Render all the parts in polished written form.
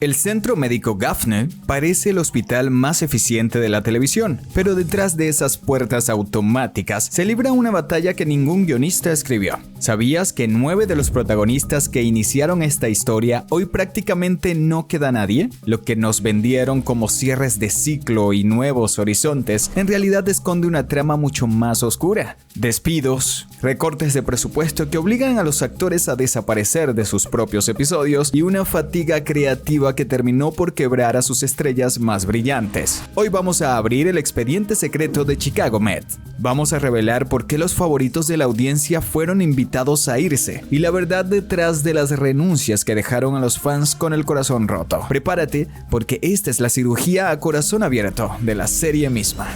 El Centro Médico Gaffney parece el hospital más eficiente de la televisión, pero detrás de esas puertas automáticas se libra una batalla que ningún guionista escribió. ¿Sabías que 9 de los protagonistas que iniciaron esta historia hoy prácticamente no queda nadie? Lo que nos vendieron como cierres de ciclo y nuevos horizontes en realidad esconde una trama mucho más oscura. Despidos, recortes de presupuesto que obligan a los actores a desaparecer de sus propios episodios y una fatiga creativa que terminó por quebrar a sus estrellas más brillantes. Hoy vamos a abrir el expediente secreto de Chicago Med. Vamos a revelar por qué los favoritos de la audiencia fueron invitados a irse y la verdad detrás de las renuncias que dejaron a los fans con el corazón roto. Prepárate porque esta es la cirugía a corazón abierto de la serie misma.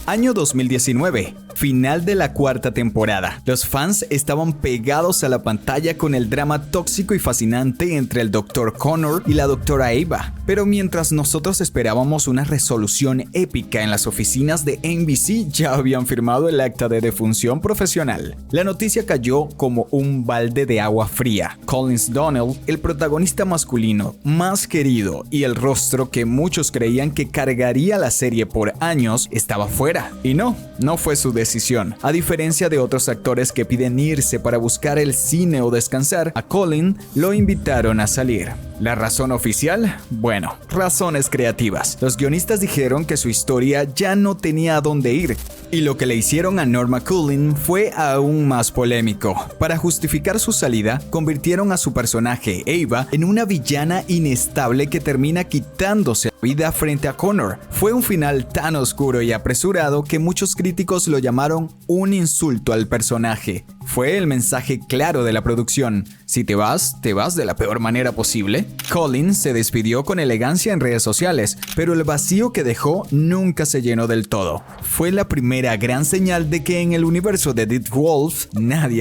Año 2019, final de la 4ª temporada. Los fans estaban pegados a la pantalla con el drama tóxico y fascinante entre el Dr. Connor y la Dra. Ava. Pero mientras nosotros esperábamos una resolución épica en las oficinas de NBC, ya habían firmado el acta de defunción profesional. La noticia cayó como un balde de agua fría. Collins Donnell, el protagonista masculino más querido y el rostro que muchos creían que cargaría la serie por años, estaba fuera. Y no fue su decisión. A diferencia de otros actores que piden irse para buscar el cine o descansar, a Colin lo invitaron a salir. ¿La razón oficial? Bueno, razones creativas. Los guionistas dijeron que su historia ya no tenía a dónde ir. Y lo que le hicieron a Norma Cullen fue aún más polémico. Para justificar su salida, convirtieron a su personaje, Ava, en una villana inestable que termina quitándose la vida frente a Connor. Fue un final tan oscuro y apresurado que muchos críticos lo llamaron un insulto al personaje. Fue el mensaje claro de la producción. Si te vas de la peor manera posible. Colin se despidió con elegancia en redes sociales, pero el vacío que dejó nunca se llenó del todo. Fue la primera gran señal de que en el universo de Dead Wolf,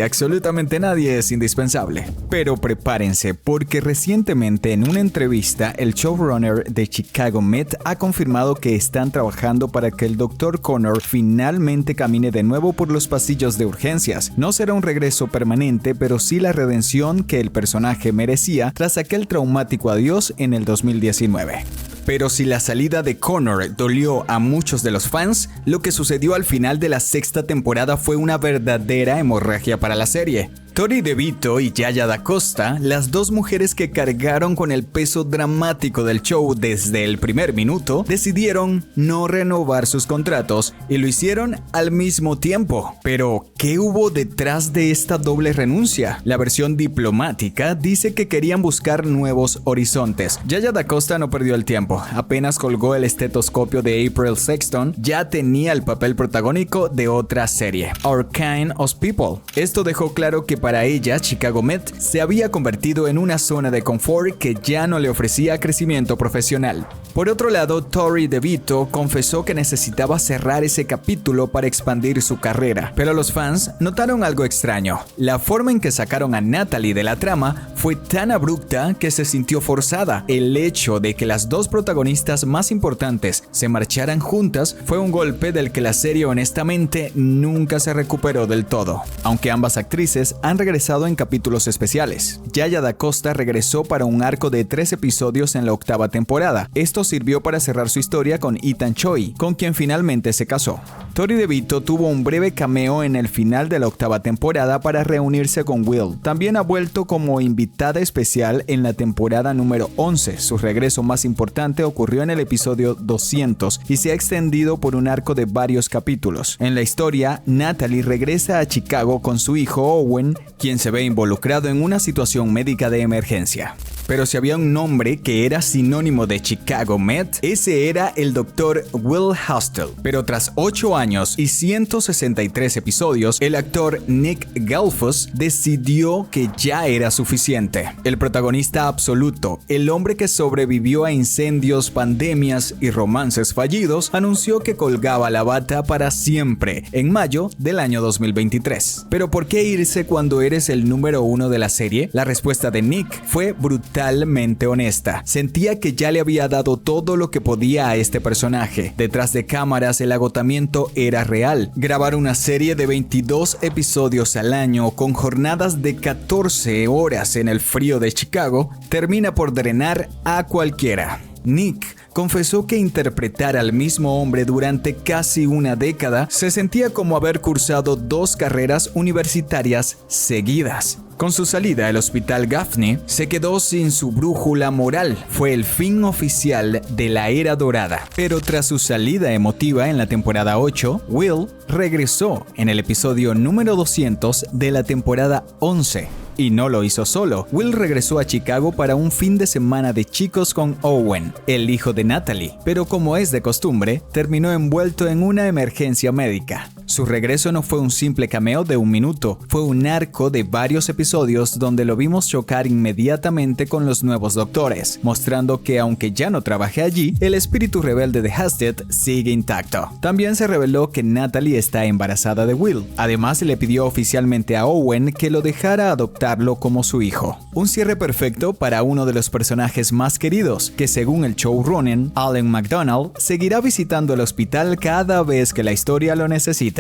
absolutamente nadie es indispensable. Pero prepárense, porque recientemente en una entrevista, el showrunner de Chicago Med ha confirmado que están trabajando para que el Dr. Connor finalmente camine de nuevo por los pasillos de urgencias. No será un regreso permanente, pero sí la redención que el personaje merecía tras aquel traumático adiós en el 2019. Pero si la salida de Connor dolió a muchos de los fans, lo que sucedió al final de la 6ª temporada fue una verdadera hemorragia para la serie. Tori DeVito y Yaya DaCosta, las dos mujeres que cargaron con el peso dramático del show desde el primer minuto, decidieron no renovar sus contratos y lo hicieron al mismo tiempo. Pero, ¿qué hubo detrás de esta doble renuncia? La versión diplomática dice que querían buscar nuevos horizontes. Yaya DaCosta no perdió el tiempo, apenas colgó el estetoscopio de April Sexton, ya tenía el papel protagónico de otra serie, Our Kind of People. Esto dejó claro que para ella, Chicago Med se había convertido en una zona de confort que ya no le ofrecía crecimiento profesional. Por otro lado, Tori DeVito confesó que necesitaba cerrar ese capítulo para expandir su carrera, pero los fans notaron algo extraño. La forma en que sacaron a Natalie de la trama fue tan abrupta que se sintió forzada. El hecho de que las dos protagonistas más importantes se marcharan juntas fue un golpe del que la serie honestamente nunca se recuperó del todo, aunque ambas actrices han regresado en capítulos especiales. Yaya DaCosta regresó para un arco de 3 episodios en la 8ª temporada. Esto sirvió para cerrar su historia con Ethan Choi, con quien finalmente se casó. Tori DeVito tuvo un breve cameo en el final de la 8ª temporada para reunirse con Will. También ha vuelto como invitada especial en la temporada número 11. Su regreso más importante ocurrió en el episodio 200 y se ha extendido por un arco de varios capítulos. En la historia, Natalie regresa a Chicago con su hijo Owen, quien se ve involucrado en una situación médica de emergencia. Pero si había un nombre que era sinónimo de Chicago Med, ese era el Dr. Will Hostel. Pero tras 8 años y 163 episodios, el actor Nick Galfus decidió que ya era suficiente. El protagonista absoluto, el hombre que sobrevivió a incendios, pandemias y romances fallidos, anunció que colgaba la bata para siempre en mayo del año 2023. ¿Pero por qué irse cuando eres el número 1 de la serie? La respuesta de Nick fue brutal brutalmente honesta. Sentía que ya le había dado todo lo que podía a este personaje. Detrás de cámaras el agotamiento era real. Grabar una serie de 22 episodios al año con jornadas de 14 horas en el frío de Chicago termina por drenar a cualquiera. Nick confesó que interpretar al mismo hombre durante casi una década se sentía como haber cursado 2 carreras universitarias seguidas. Con su salida del hospital Gaffney, se quedó sin su brújula moral. Fue el fin oficial de la era dorada. Pero tras su salida emotiva en la temporada 8, Will regresó en el episodio número 200 de la temporada 11. Y no lo hizo solo. Will regresó a Chicago para un fin de semana de chicos con Owen, el hijo de Natalie, pero como es de costumbre, terminó envuelto en una emergencia médica. Su regreso no fue un simple cameo de 1 minuto, fue un arco de varios episodios donde lo vimos chocar inmediatamente con los nuevos doctores, mostrando que aunque ya no trabaje allí, el espíritu rebelde de Hasted sigue intacto. También se reveló que Natalie está embarazada de Will. Además, le pidió oficialmente a Owen que lo dejara adoptarlo como su hijo. Un cierre perfecto para uno de los personajes más queridos, que según el showrunner, Alan McDonald, seguirá visitando el hospital cada vez que la historia lo necesite.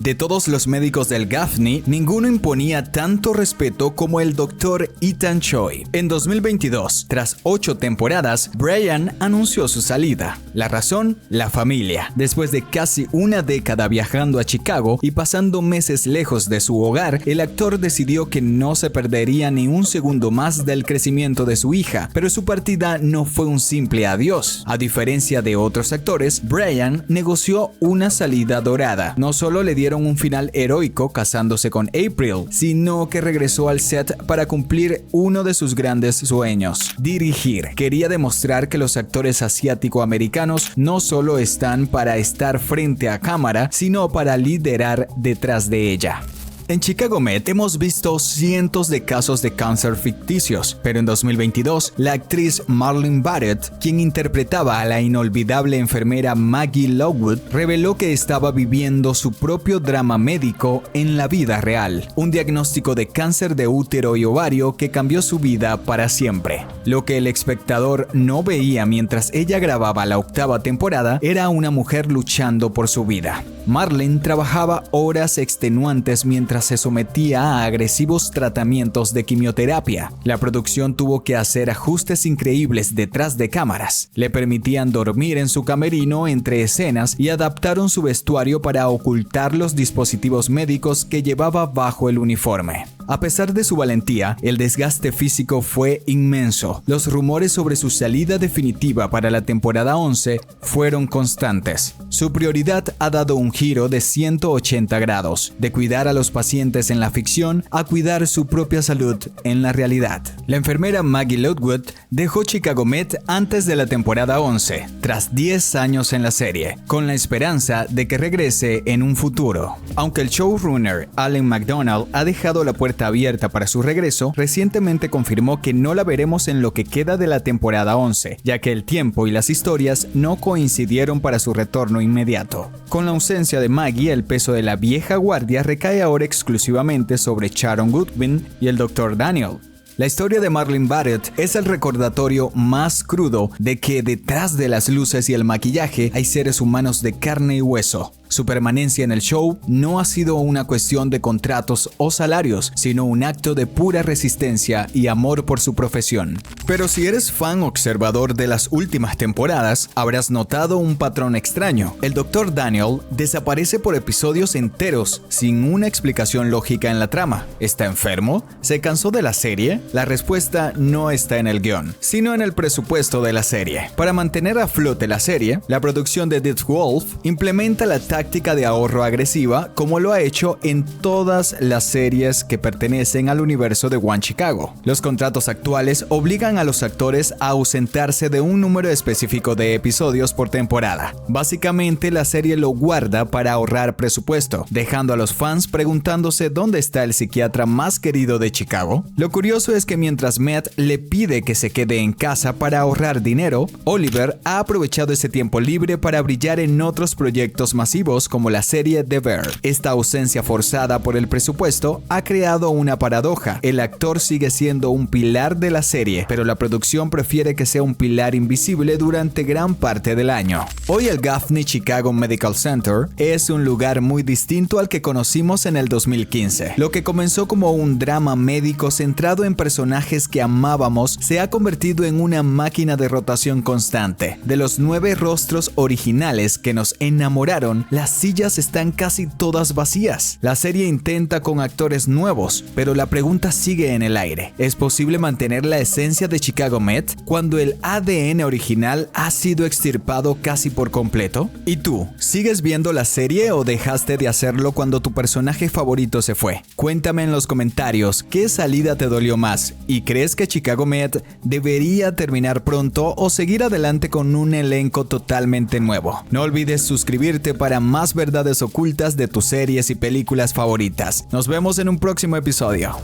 De todos los médicos del Gaffney, ninguno imponía tanto respeto como el Dr. Ethan Choi. En 2022, tras 8 temporadas, Brian anunció su salida. La razón, la familia. Después de casi una década viajando a Chicago y pasando meses lejos de su hogar, el actor decidió que no se perdería ni un segundo más del crecimiento de su hija, pero su partida no fue un simple adiós. A diferencia de otros actores, Brian negoció una salida dorada. No solo le dieron un final heroico casándose con April, sino que regresó al set para cumplir uno de sus grandes sueños: dirigir. Quería demostrar que los actores asiático-americanos no solo están para estar frente a cámara, sino para liderar detrás de ella. En Chicago Med hemos visto cientos de casos de cáncer ficticios, pero en 2022, la actriz Marlene Barrett, quien interpretaba a la inolvidable enfermera Maggie Lockwood, reveló que estaba viviendo su propio drama médico en la vida real, un diagnóstico de cáncer de útero y ovario que cambió su vida para siempre. Lo que el espectador no veía mientras ella grababa la 8ª temporada era una mujer luchando por su vida. Marlene trabajaba horas extenuantes mientras se sometía a agresivos tratamientos de quimioterapia. La producción tuvo que hacer ajustes increíbles detrás de cámaras. Le permitían dormir en su camerino entre escenas y adaptaron su vestuario para ocultar los dispositivos médicos que llevaba bajo el uniforme. A pesar de su valentía, el desgaste físico fue inmenso. Los rumores sobre su salida definitiva para la temporada 11 fueron constantes. Su prioridad ha dado un giro de 180 grados, de cuidar a los pacientes en la ficción a cuidar su propia salud en la realidad. La enfermera Maggie Lockwood dejó Chicago Med antes de la temporada 11, tras 10 años en la serie, con la esperanza de que regrese en un futuro. Aunque el showrunner Alan McDonald ha dejado la puerta abierta para su regreso, recientemente confirmó que no la veremos en lo que queda de la temporada 11, ya que el tiempo y las historias no coincidieron para su retorno inmediato. Con la ausencia de Maggie, el peso de la vieja guardia recae ahora exclusivamente sobre Sharon Goodwin y el Dr. Daniel. La historia de Marlene Barrett es el recordatorio más crudo de que detrás de las luces y el maquillaje hay seres humanos de carne y hueso. Su permanencia en el show no ha sido una cuestión de contratos o salarios, sino un acto de pura resistencia y amor por su profesión. Pero si eres fan observador de las últimas temporadas, habrás notado un patrón extraño. El Dr. Daniel desaparece por episodios enteros sin una explicación lógica en la trama. ¿Está enfermo? ¿Se cansó de la serie? La respuesta no está en el guión, sino en el presupuesto de la serie. Para mantener a flote la serie, la producción de Death Wolf implementa la táctica de ahorro agresiva, como lo ha hecho en todas las series que pertenecen al universo de One Chicago. Los contratos actuales obligan a los actores a ausentarse de un número específico de episodios por temporada. Básicamente, la serie lo guarda para ahorrar presupuesto, dejando a los fans preguntándose dónde está el psiquiatra más querido de Chicago. Lo curioso es que mientras Matt le pide que se quede en casa para ahorrar dinero, Oliver ha aprovechado ese tiempo libre para brillar en otros proyectos masivos, televisivos como la serie The Bear. Esta ausencia forzada por el presupuesto ha creado una paradoja. El actor sigue siendo un pilar de la serie, pero la producción prefiere que sea un pilar invisible durante gran parte del año. Hoy el Gaffney Chicago Medical Center es un lugar muy distinto al que conocimos en el 2015. Lo que comenzó como un drama médico centrado en personajes que amábamos se ha convertido en una máquina de rotación constante. De los 9 rostros originales que nos enamoraron, las sillas están casi todas vacías. La serie intenta con actores nuevos, pero la pregunta sigue en el aire. ¿Es posible mantener la esencia de Chicago Med cuando el ADN original ha sido extirpado casi por completo? ¿Y tú, sigues viendo la serie o dejaste de hacerlo cuando tu personaje favorito se fue? Cuéntame en los comentarios qué salida te dolió más y crees que Chicago Med debería terminar pronto o seguir adelante con un elenco totalmente nuevo. No olvides suscribirte para más verdades ocultas de tus series y películas favoritas. Nos vemos en un próximo episodio.